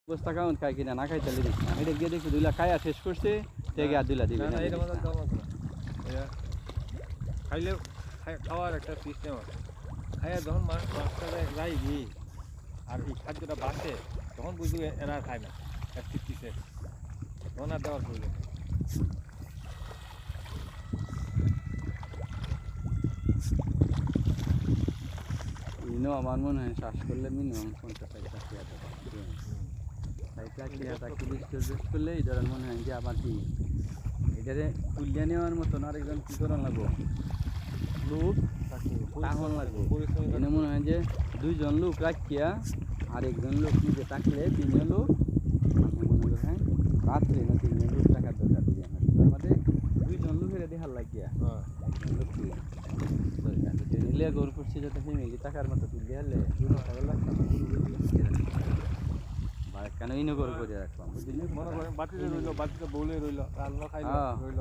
বস্তা কাউন্ট খাই কিনা না খাইতে লিখিস না এটা গিয়ে দেখি 2 লাখ খাইয়া শেষ করছে থেকে আর 2 লাখ দিবে না এটা মতো দাও না খাইলে খাওয়ার একটা সিস্টেম আছে খাইয়া যখন মাছটা যাইবি আর এই খাদ্যটা বাঁচে তখন বুঝবি এরা আর খায় না এক পিসে তখন আর দেওয়ার প্রয়োজন ইনো আমার মনে হয় শ্বাস করলে মিনিমাম 50 টাকা করলে এই ধরেন মনে হয় যে আবার কি এটারে তুলিয়া নেওয়ার মতন আরেকজন কি করা লাগবো লোক তাহন লাগবো এনে মনে হয় যে 2 জন লোক রাখিয়া আরেকজন লোক নিজে থাকলে 3 জন লোক মনে করেন রাত্রে না 3 জন লোক টাকার দরকার দিয়ে আমাদের 2 জন লোকের দেখার লাগিয়া লোক নিলে গোল করছি যাতে ফ্যামিলি টাকার মতো তুলে হলে কেন ইনো করে রাখলাম মনে করেন বাতিতে রইল বাতিতে বলে রইল রান্না খাইল রইল